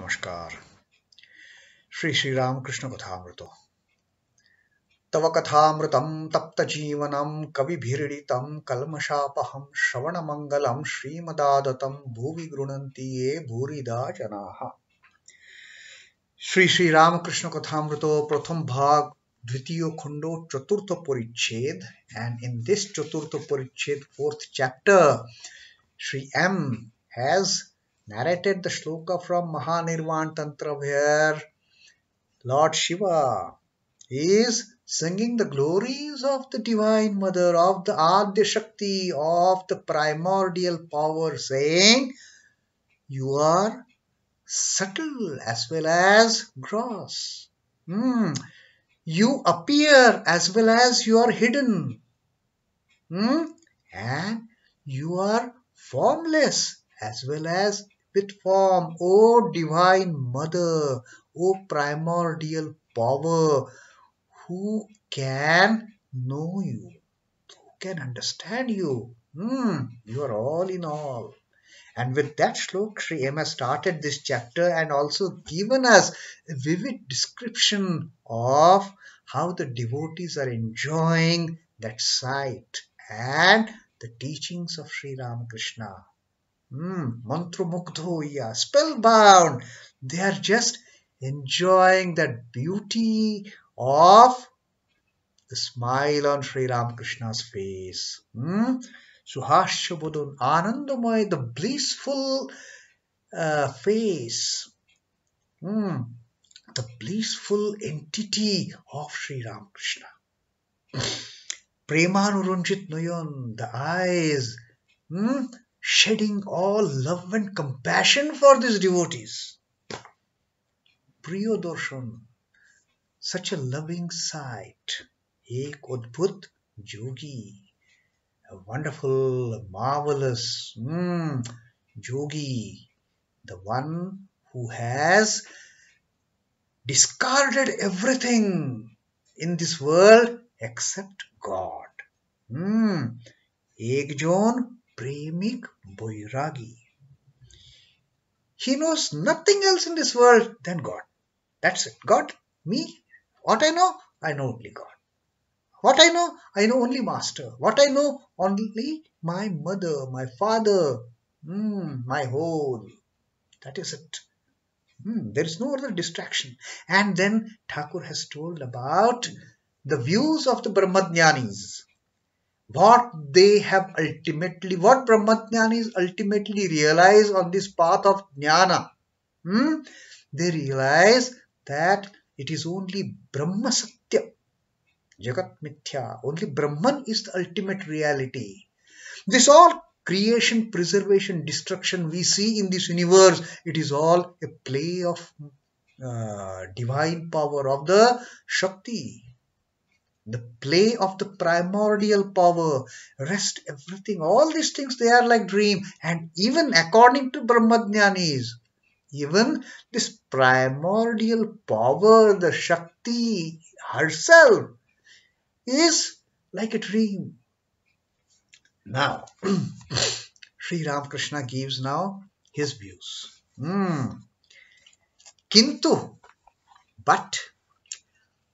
नमस्कार। Shri Ramakrishna Kathamrita. तव कथामृतं तप्त जीवनं कविभिरीडितं कल्मषापहं श्रवणमंगलं श्रीमदादतं भुवि गृह्णन्ति ये भूरिदा जनाः। श्री रामकृष्ण कथामृतो प्रथम भाग द्वितीय खंडो चतुर्थ परिच्छेद, and in this चतुर्थ परिच्छेद fourth chapter, Sri M has narrated the shloka from Mahanirvan Tantra where Lord Shiva is singing the glories of the Divine Mother, of the Adya Shakti, of the primordial power, saying, you are subtle as well as gross. You appear as well as you are hidden. And you are formless as well as with form. O Divine Mother, O primordial power, who can know you? Who can understand you? You are all in all. And with that shlok, Sri M has started this chapter and also given us a vivid description of how the devotees are enjoying that sight and the teachings of Sri Ramakrishna. Mantra mugdhoya, spellbound. They are just enjoying that beauty of the smile on Sri Ramakrishna's face. Suhasya Bodun, Anandamay, the blissful face. The blissful entity of Sri Ramakrishna. Premanurunjit Nayan, the eyes, shedding all love and compassion for these devotees. Priyodarshan, such a loving sight. Ek Udbhut Yogi, a wonderful, marvelous yogi, the one who has discarded everything in this world except God. Ekjon Premik Boiragi. He knows nothing else in this world than God. That's it. God, me, what I know only God. What I know only Master. What I know, only my mother, my father, my whole. That is it. There is no other distraction. And then Thakur has told about the views of the Brahmajnanis. What Brahmajnanis ultimately realize on this path of Jnana. They realize that it is only Brahma Satya. Jagat Mithya. Only Brahman is the ultimate reality. This all creation, preservation, destruction we see in this universe, it is all a play of divine power of the Shakti. The play of the primordial power. Rest, everything, all these things, they are like dream. And even according to Brahmajnanis, even this primordial power, the Shakti herself, is like a dream. Now, Sri Ramakrishna gives now his views. Kintu, but,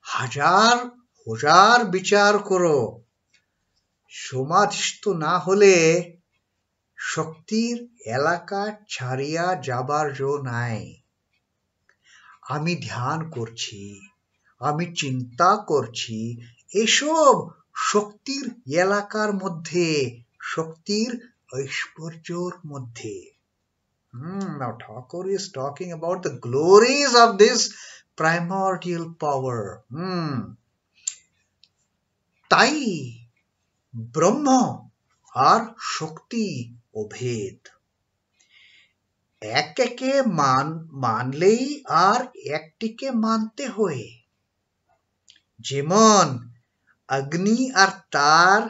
hajar bichar koro, সমাধিস্থ না হলে শক্তির এলাকা ছাড়িয়া যাবার জো নাই। আমি ধ্যান করছি, আমি চিন্তা করছি, এসব শক্তির এলাকার মধ্যে, শক্তির ঐশ্বর্যর মধ্যে। Now Thakur is talking about the glories of this primordial power. তাই ব্রহ্ম আর শক্তি অভেদ। একে মানলেই আর একটিকে মানতে হয়। যেমন অগ্নি আর তার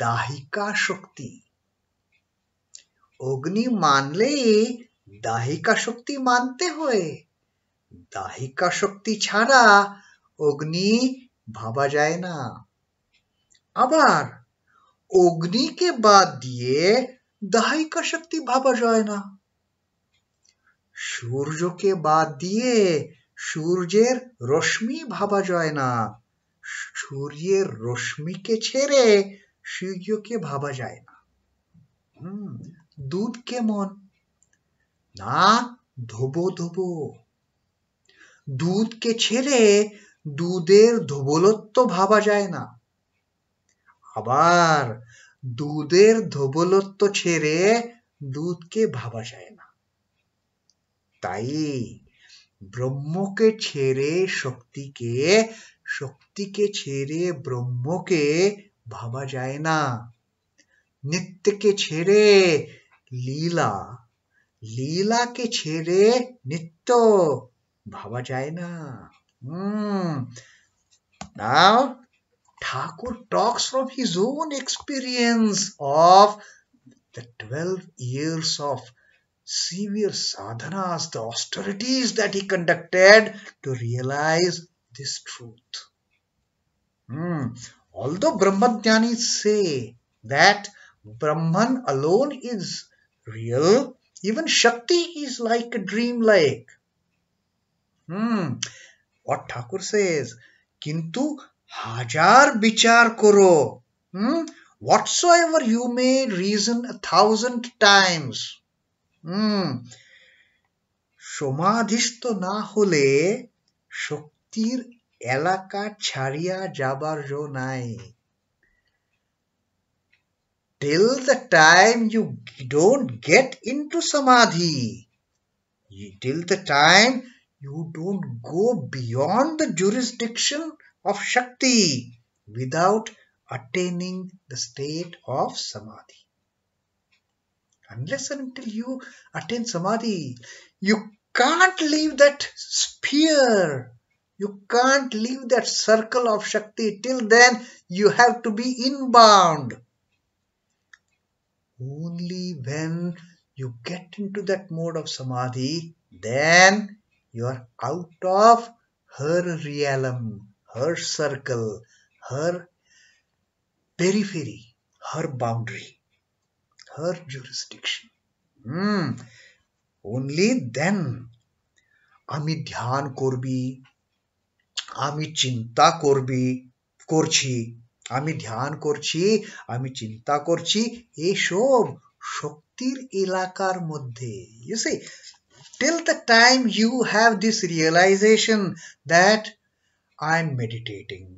দাহিকা শক্তি। অগ্নি মানলেই দাহিকা শক্তি মানতে হয়। দাহিকা শক্তি ছাড়া অগ্নি ভাবা যায় না। আবার অগ্নিকে বাদ দিয়ে দাহিকা শক্তি ভাবা যায় না। সূর্যকে বাদ দিয়ে সূর্যের রশ্মি ভাবা যায় না, সূর্যের রশ্মিকে ছেড়ে সূর্যকে ভাবা যায় না। দুধ কেমন? না ধোবো ধোবো, দুধকে ছেড়ে দুধের ধবলত্ব ভাবা যায় না, আবার দুধের ধবলত্ব ছেড়ে দুধকে ভাবা যায় না। তাই ব্রহ্মকে ছেড়ে শক্তিকে, শক্তিকে ছেড়ে ব্রহ্মকে ভাবা যায় না। নিত্যকে ছেড়ে লীলা, লীলাকে ছেড়ে নিত্য ভাবা যায় না। Now Thakur talks from his own experience of the 12 years of severe sadhanas, the austerities that he conducted to realize this truth. Although Brahmajnanis say that Brahman alone is real, even Shakti is like a dream lake. What Thakur says, Kintu hajar bichar koro, whatsoever you may reason 1,000 times, সমাধিস্থ না হলে শক্তির এলাকা ছাড়িয়া যাবার জো নাই। Till the time you don't get into samadhi, till the time you don't go beyond the jurisdiction of Shakti without attaining the state of samadhi. Unless and until you attain samadhi, you can't leave that sphere, you can't leave that circle of Shakti. Till then you have to be inbound. Only when you get into that mode of samadhi, then you are out of her realm, her circle, her periphery, her boundary, her jurisdiction. Only then আমি ধ্যান করবি, আমি চিন্তা করছি, আমি ধ্যান করছি, আমি চিন্তা করছি, এসব শক্তির এলাকার মধ্যে। You see, till the time you have this realization that I'm meditating,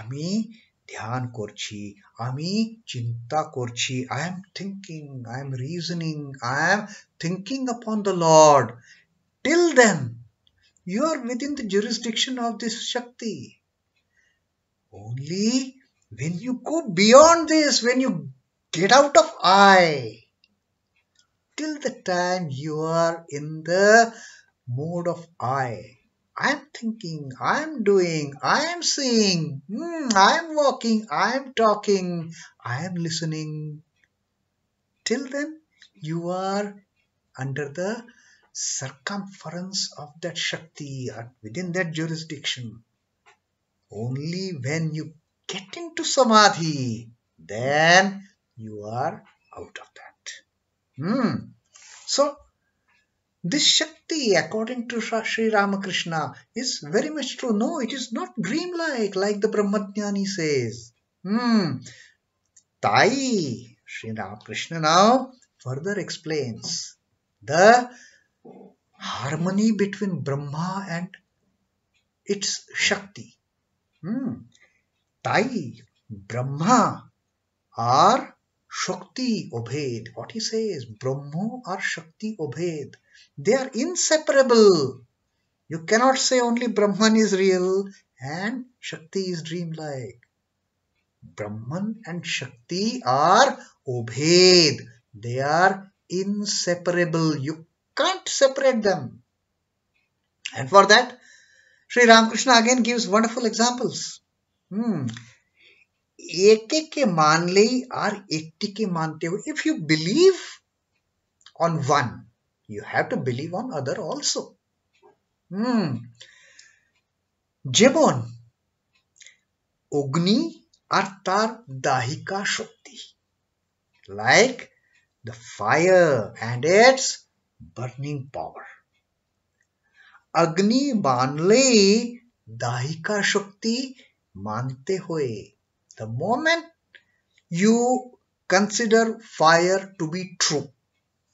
আমি ধ্যান করছি, আমি চিন্তা করছি, I am thinking, I am reasoning, I am thinking upon the Lord, till then you are within the jurisdiction of this Shakti. Only when you go beyond this, when you get out of I, till the time you are in the mode of I am thinking, I am doing, I am seeing, I am walking, I am talking, I am listening. Till then you are under the circumference of that Shakti, within that jurisdiction. Only when you get into samadhi, then you are out of that. So this Shakti, according to Sri Ramakrishna, is very much true. No, it is not dreamlike, like the Brahmajnani says. Tai, Sri Ramakrishna now further explains the harmony between Brahma and its Shakti. Tai, Brahma are Shakti Obhed. What he says, Brahma are Shakti Obhed. They are inseparable. You cannot say only Brahman is real and Shakti is dreamlike. Brahman and Shakti are Obhed. They are inseparable. You can't separate them. And for that, Sri Ramakrishna again gives wonderful examples. एके के मान ले और एकटी के मानते हो. If you believe on one, you have to believe on other also. যেমন অগ্নি আর তার দাহিকা শক্তি, like the fire and its burning power. अग्नि मान ले दाहिका शक्ति मानते हुए. The moment you consider fire to be true,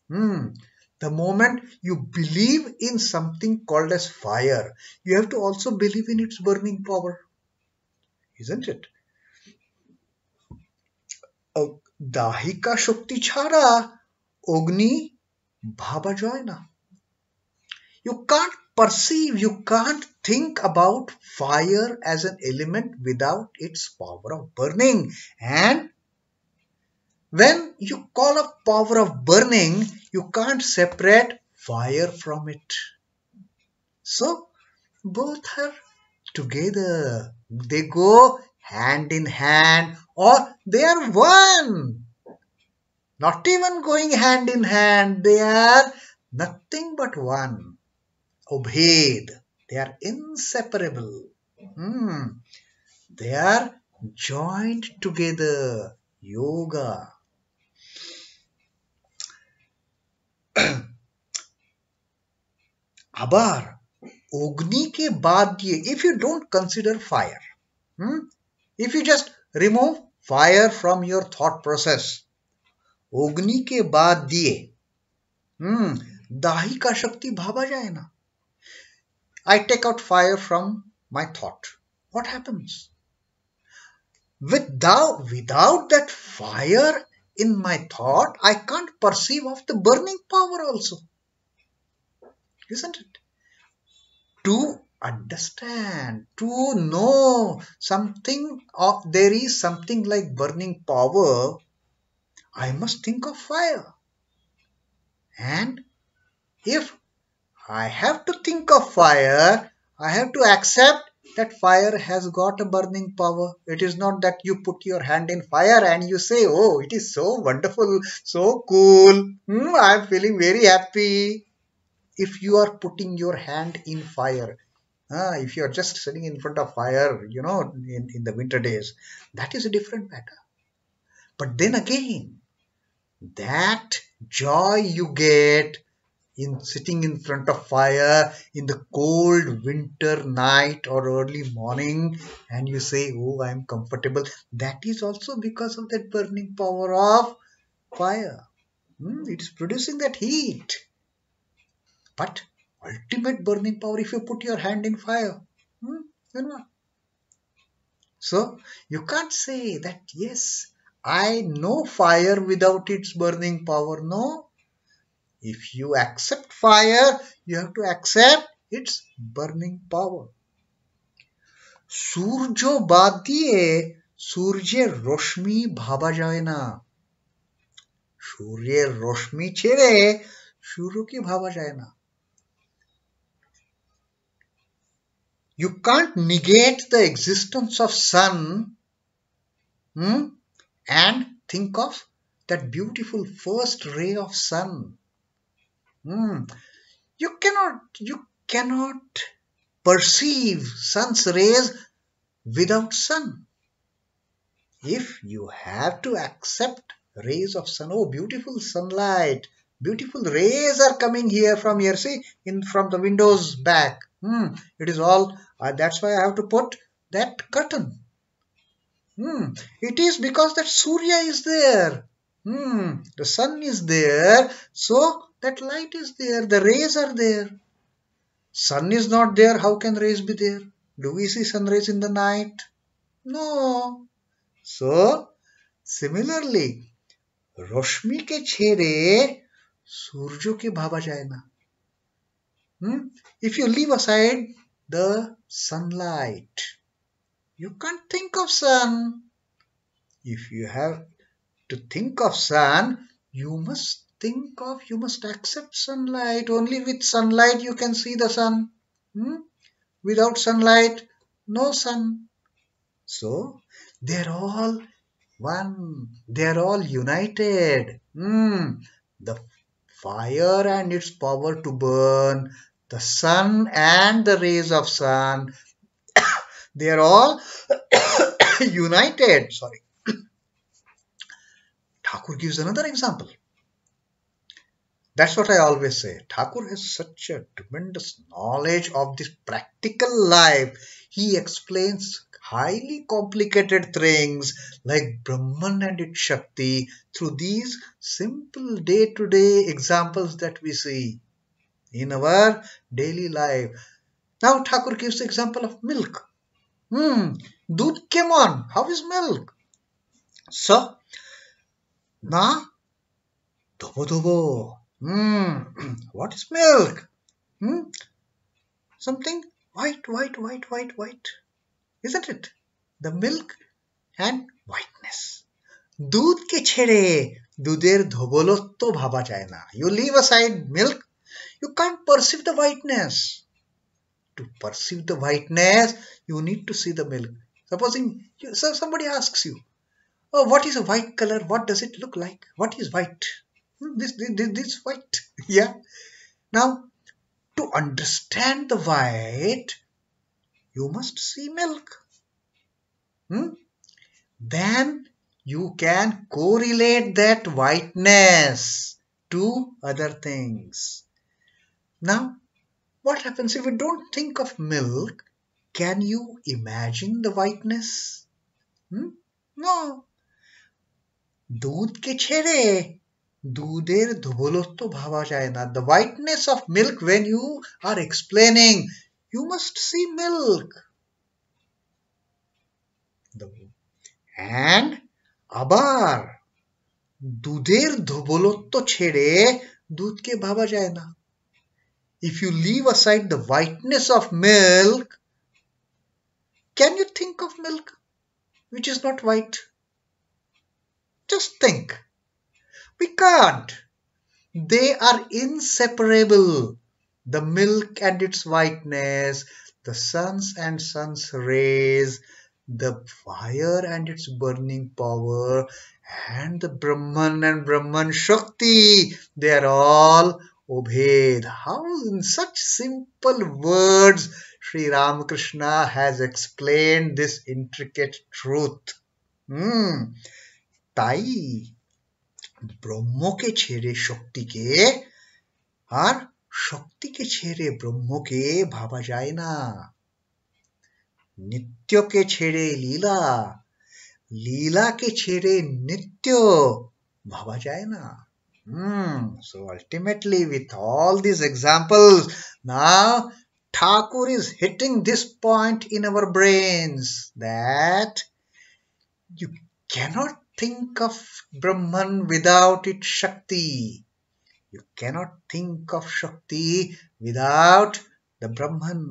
the moment you believe in something called as fire, you have to also believe in its burning power, isn't it? দাহিকা শক্তি ছাড়া অগ্নি ভাবা যায় না. You can't perceive, you can't think about fire as an element without its power of burning. And when you call up power of burning, you can't separate fire from it. So both are together. They go hand in hand, or they are one. Not even going hand in hand, they are nothing but one. Obhed. They are inseparable. They are joined together. Yoga. আবার অগ্নি के बाद दिए, if you don't consider fire, if you just remove fire from your thought process, অগ্নি के बाद दिए दाहिका शक्ति भावा जाए ना. I take out fire from my thought. What happens? Without that fire in my thought, I can't perceive of the burning power also. Isn't it? To understand, to know something of, there is something like burning power, I must think of fire. And if I have to think of fire, I have to accept that fire has got a burning power. It is not that you put your hand in fire and you say, oh, it is so wonderful, so cool, I am feeling very happy. If you are putting your hand in fire, if you are just sitting in front of fire, in the winter days, that is a different matter. But then again, that joy you get in sitting in front of fire in the cold winter night or early morning, and you say, oh, I am comfortable, that is also because of that burning power of fire. It is producing that heat. But ultimate burning power, if you put your hand in fire, then what? So you can't say that, yes, I know fire without its burning power. No. If you accept fire, you have to accept its burning power. সূর্য বাদ দিয়ে সূর্যের রশ্মি ভাবা যায় না. সূর্যের রশ্মি ছেড়ে সূর্যকে ভাবা যায় না. You can't negate the existence of sun and think of that beautiful first ray of sun. You cannot perceive sun's rays without sun. If you have to accept rays of sun, oh, beautiful sunlight, beautiful rays are coming here from here, see, from the windows back. It is all, that's why I have to put that curtain. It is because that Surya is there. The sun is there, so that light is there, the rays are there. Sun is not there, how can rays be there? Do we see sun rays in the night? No. So similarly, রশ্মি কে ছেড়ে সূর্যকে ভাবা যায় না. If you leave aside the sunlight, you can't think of sun. If you have to think of sun, you must accept sunlight. Only with sunlight you can see the sun. Without sunlight, no sun. So they're all one. They're all united. The fire and its power to burn, the sun and the rays of sun, they are all united. Sorry. Thakur gives another example. That's what I always say. Thakur has such a tremendous knowledge of this practical life. He explains highly complicated things like Brahman and its Shakti through these simple day to day examples that we see in our daily life. Now, Thakur gives the example of milk. Doodh came on. How is milk? So, na, dhobo dhobo. What is milk? Hmm? Something white, white, white, white, white. Isn't it? The milk and whiteness. দুধকে ছেড়ে দুধের ধবলত্ব ভাবা যায় না. You leave aside milk, you can't perceive the whiteness. To perceive the whiteness, you need to see the milk. Supposing somebody asks you, oh, what is a white color? What does it look like? What is white? This white. Yeah. Now, to understand the white, you must see milk. Then you can correlate that whiteness to other things. Now, what happens if we don't think of milk? Can you imagine the whiteness? No. দুধকে ছেড়ে দুধের ধবলত্ব ভাবা যায় না. The whiteness of milk, when you are explaining, you must see milk. And আবার দুধের ধবলত্ব ছেড়ে দুধকে ভাবা যায় না. If you leave aside the whiteness of milk, can you think of milk which is not white? Just think. We can't. They are inseparable. The milk and its whiteness, the suns and sun's rays, the fire and its burning power, and the Brahman and Brahman Shakti, they are all obeyed. How in such simple words Sri Ramakrishna has explained this intricate truth. তাই ব্রহ্মকে ছেড়ে শক্তিকে আর শক্তিকে ছেড়ে ব্রহ্মকে ভাবা যায় না. নিত্যকে ছেড়ে লীলা, লীলাকে ছেড়ে নিত্য ভাবা যায় না. So ultimately, with all these examples, now Thakur is hitting this point in our brains that you cannot think of Brahman without its Shakti. You cannot think of Shakti without the Brahman.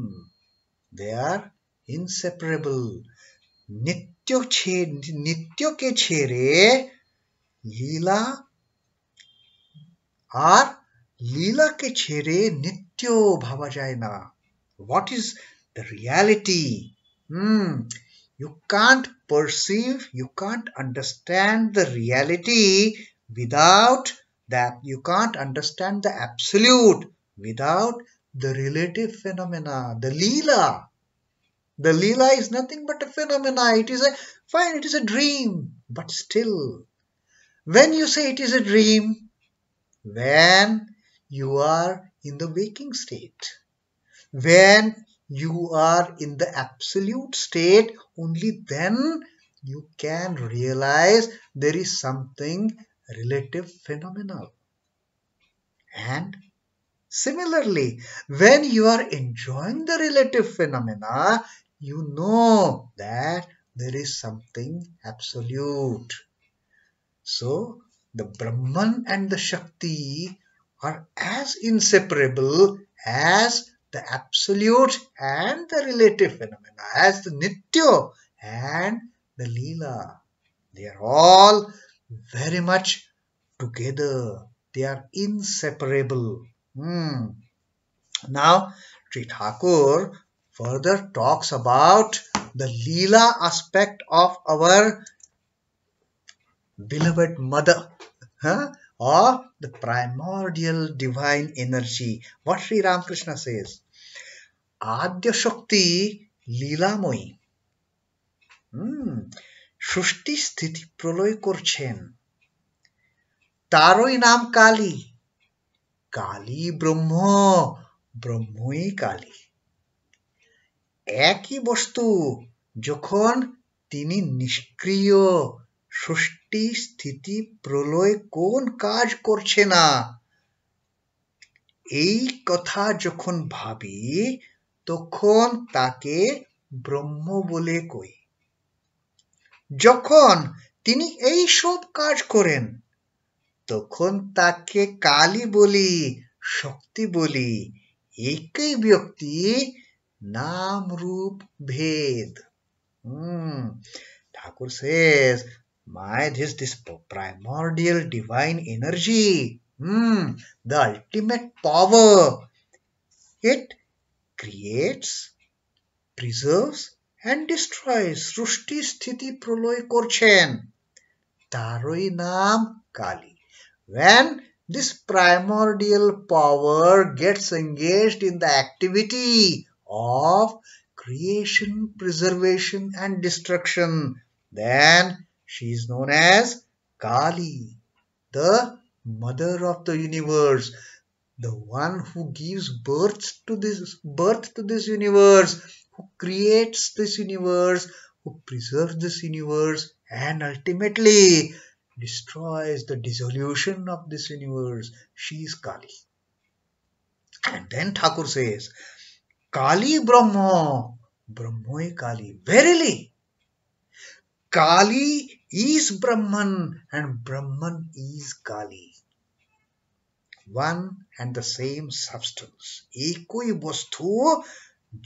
They are inseparable. নিত্যকে ছেড়ে লীলা আর লীলাকে ছেড়ে নিত্য ভাবা যায় না. What is the reality? You can't perceive, you can't understand the reality without that. You can't understand the absolute without the relative phenomena, the Leela. The Leela is nothing but a phenomena. It is a dream, but still, when you say it is a dream, when you are in the waking state, when you are in the absolute state, only then you can realize there is something relative phenomenal. And similarly, when you are enjoying the relative phenomena, you know that there is something absolute. So, the Brahman and the Shakti are as inseparable as the absolute and the relative phenomena, as the Nitya and the Leela. They are all very much together. They are inseparable. Now, Sri Thakur further talks about the Leela aspect of our beloved mother, or the primordial divine energy. What Sri Ramakrishna says, Adya Shakti Leelamoyi, সৃষ্টি স্থিতি প্রলয় করছেন, তারই নাম কালী, কালী ব্রহ্ম, ব্রহ্মই কালী। একই বস্তু যখন তিনি নিষ্ক্রিয়, সৃষ্টি স্থিতি প্রলয় কোন কাজ করছে না, এই কথা যখন ভাবি তখন তাকে ব্রহ্ম বলে কই। যখন তিনি এই সব কাজ করেন তখন তাকে কালী বলি, শক্তি বলি। একই ব্যক্তি, নাম রূপ ভেদ। Thakur says, this primordial divine energy, the ultimate power, it creates, preserves and destroys. সৃষ্টি স্থিতি প্রলয় করছেন, তারই নাম Kali. When this primordial power gets engaged in the activity of creation, preservation and destruction, then she is known as Kali, the mother of the universe, the one who gives birth to this universe, who creates this universe, who preserves this universe, and ultimately destroys the dissolution of this universe. She is Kali. And then Thakur says, Kali Brahma, Brahmoi Kali. Verily, Kali is Brahman and Brahman is Kali. One and the same substance. একই বস্তু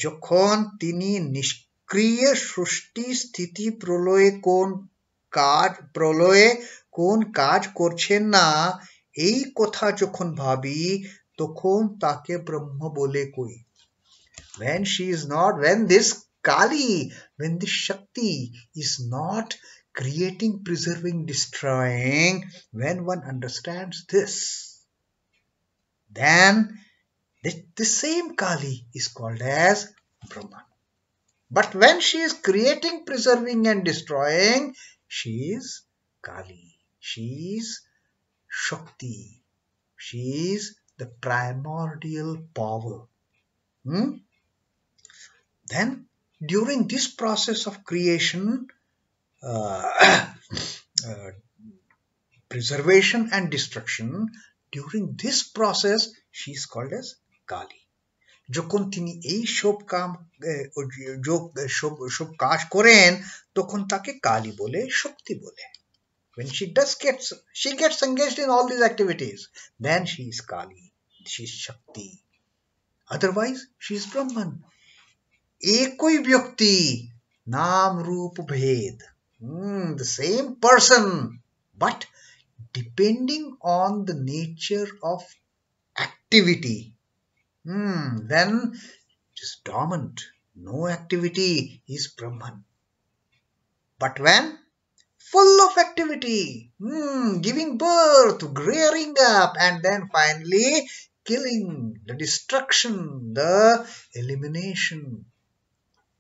যখন তিনি নিষ্ক্রিয় সৃষ্টি স্থিতি প্রলয়ে কোন কাজ করছেন না, এই কথা যখন ভাবি তখন তাকে ব্রহ্ম বলে কই। When this Kali, when this Shakti is not creating, preserving, destroying, when one understands this, then the same Kali is called as Brahman. But when she is creating, preserving and destroying, she is Kali. She is Shakti. She is the primordial power. Then during this process of creation, preservation and destruction, during this process she is called as Kali. যখন তিনি এই সব কাজ করেন তখন তাকে কালী বলে, শক্তি বলে। When she gets engaged in all these activities, then she is Kali, she is Shakti. Otherwise she is Brahman. একই ব্যক্তি, নাম রূপ ভেদ, the same person, but depending on the nature of activity. When it is dormant, no activity, is Brahman. But when full of activity, giving birth, rearing up, and then finally killing, the destruction, the elimination,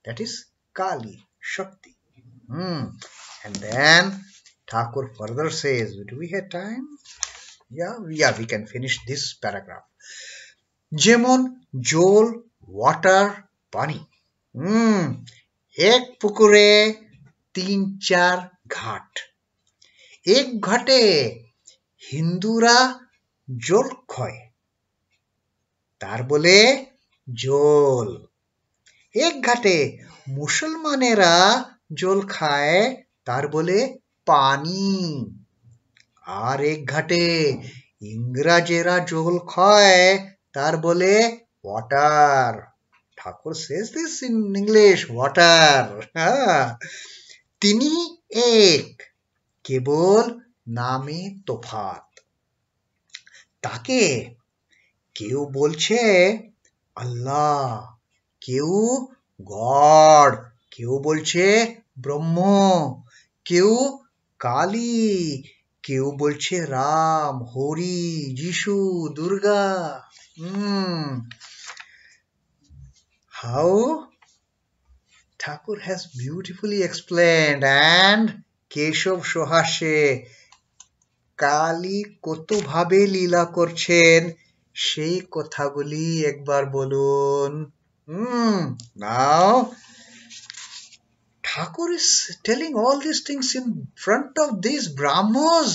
that is Kali, Shakti. And then Thakur further says, do we have time? Yeah, we can finish this paragraph. যেমন জল, water, পানি। এক পুকুরে 3-4 ঘাট। এক ঘাটে হিন্দুরা জল খায়, তার বলে জল। এক ঘাটে মুসলমানেরা জল খায়, তার বলে পানি। আর এক ঘাটে ইংরেজেরা জল খায়, তার বলে water. Thakur says this in English, water. তিনি এক, কেবল নামে তফাৎ। তাকে কেউ বলছে আল্লাহ, কেউ গড, কেউ বলছে ব্রহ্ম, কেউ কালী, কেউ বলছে রাম, হরি, যিশু, Durga. How Thakur has beautifully explained, and Keshav Sohashe, Kali কত ভাবে লীলা করছেন সেই কথাগুলি একবার বলুন। Now Thakur is telling all these things in front of these Brahmos,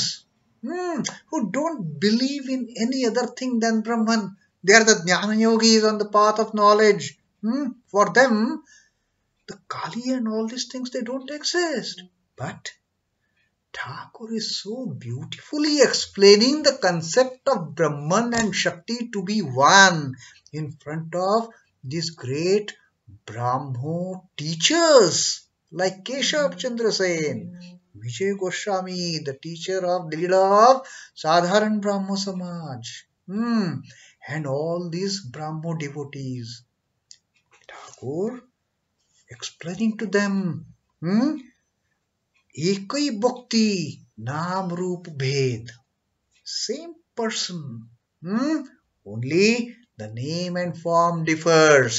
who don't believe in any other thing than Brahman. They are the Jnana Yogis on the path of knowledge. For them, the Kali and all these things, they don't exist. But Thakur is so beautifully explaining the concept of Brahman and Shakti to be one in front of these great Brahmo teachers like Keshav Chandra Sen, Vijay Goswami, the teacher of the leader of Sadharan Brahmo Samaj, and all these Brahmo devotees. Thakur explaining to them, Ekai Bhakti, Naam Roop Bhed. Same person. Only the name and form differs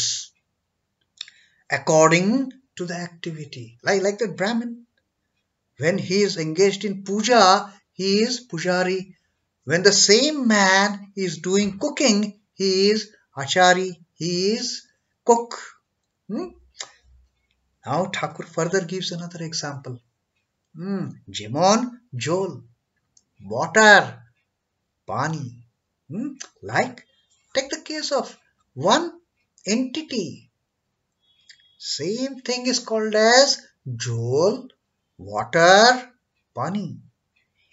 according to the activity. Like that Brahmin. When he is engaged in puja, he is pujari. When the same man is doing cooking, he is achari. He is cook. Now Thakur further gives another example. Jemon, jol, water, pani. Like, take the case of one entity. Same thing is called as jol, water, pani.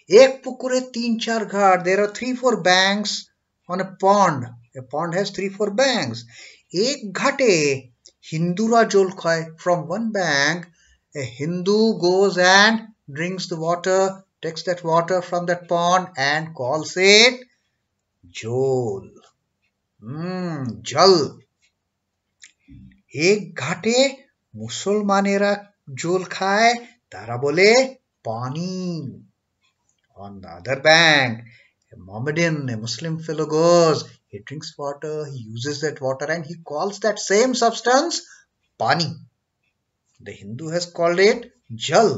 Ek pukure teen char ghat. There are 3-4 banks on a pond. A pond has 3-4 banks. Ek ghate, Hindura jol khai. From one bank, a Hindu goes and drinks the water, takes that water from that pond and calls it jol. Jal. এক ঘাটে মুসলমানেরা জল খায়, তারা বলে পানি. On the other bank, a Mohammedan, a Muslim fellow goes, he drinks water, he uses that water and he calls that same substance pani. The Hindu has called it jal.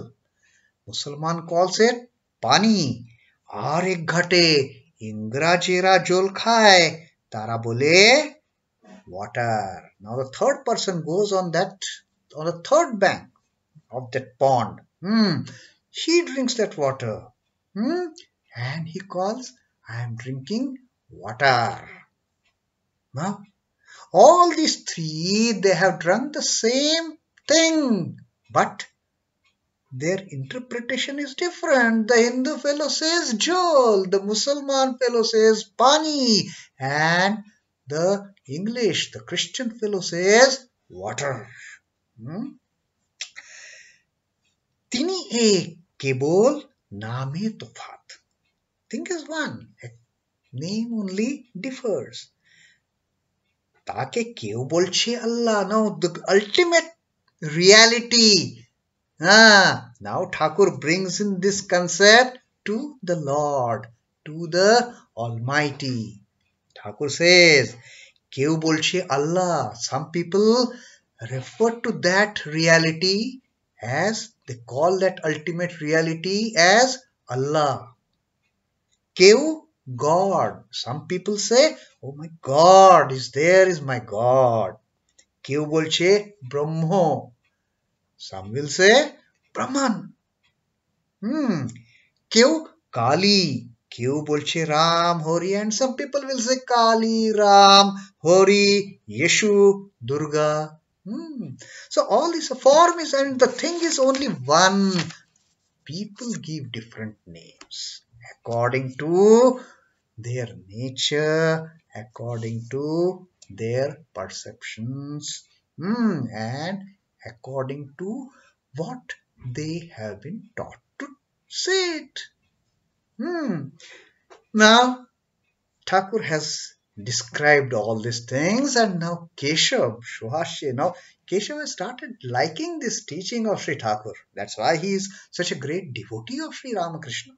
Musalman calls it pani. আর এক ঘাটে ইংরাজেরা জল খায়, তারা বলে water. Now the third person goes on the third bank of that pond. He drinks that water. And he calls, I am drinking water. Now, all these three, they have drunk the same thing, but their interpretation is different. The Hindu fellow says jol, the Muslim fellow says pani, and the English, the Christian fellow says water. Tini ek kebol name tofat. Thing is one. Name only differs. Take keu bolche Allah. Now the ultimate reality. Now Thakur brings in this concept to the Lord, to the Almighty. Thakur says, keu bolche Allah. Some people refer to that reality as, they call that ultimate reality as Allah. Keu, God. Some people say, oh my God is there, is my God. Keu bolche Brahmo. Some will say Brahman. Keu Kali. Keu bolche Ram, Hori, and some people will say Kali, Ram, Hori, Yeshu, Durga. So all this form is, and the thing is only one. People give different names according to their nature, according to their perceptions, and according to what they have been taught to say it. Now, Thakur has described all these things, and now Keshav, Shuhashe, now Keshav has started liking this teaching of Sri Thakur. That's why he is such a great devotee of Sri Ramakrishna.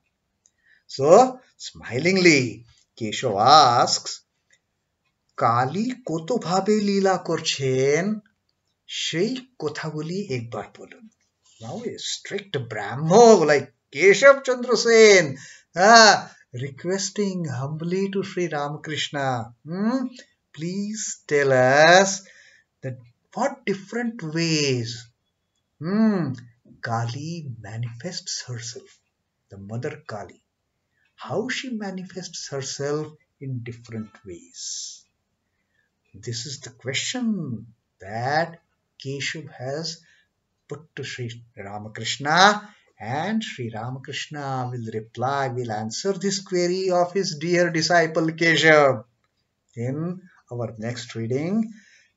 So, smilingly, Keshav asks, Kali koto bhabe leela korchen, সেই কথাগুলি একবার বলুন. Now a strict Brahmo like Keshav Chandra Sen, requesting humbly to Sri Ramakrishna, please tell us that what different ways Kali manifests herself, the mother Kali, how she manifests herself in different ways. This is the question that Keshav has put to Sri Ramakrishna, and Sri Ramakrishna will reply, will answer this query of his dear disciple Keshav in our next reading,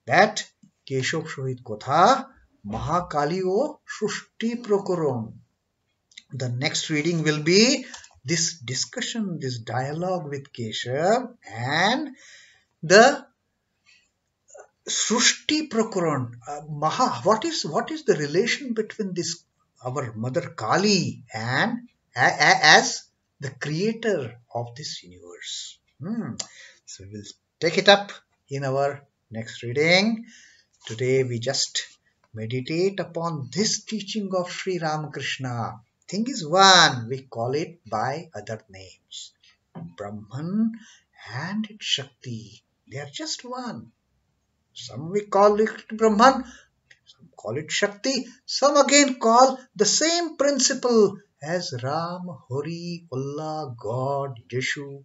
that Keshav Shohit Kotha Mahakali O Srushti Prokoron. The next reading will be this discussion, this dialogue with Keshav and the Srushti Prakaran. What is the relation between this our mother Kali and as the creator of this universe? So we'll take it up in our next reading. Today we just meditate upon this teaching of Sri Ramakrishna. Thing is one, we call it by other names. Brahman and its Shakti. They are just one. Some we call it Brahman, some call it Shakti, some again call the same principle as Ram, Hari, Allah, God, Yeshu.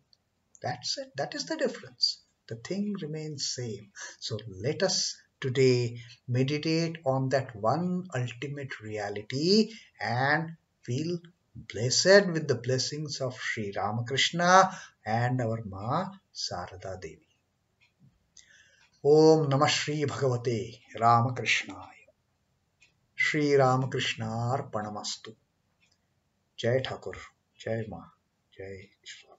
That's it. That is the difference. The thing remains same. So let us today meditate on that one ultimate reality and feel blessed with the blessings of Sri Ramakrishna and our Ma Sarada Devi. ओम नमः श्री भगवते रामकृष्णाय। श्री रामकृष्णार्पणमस्तु। जय ठाकुर, जय मां, जय ईश्वर।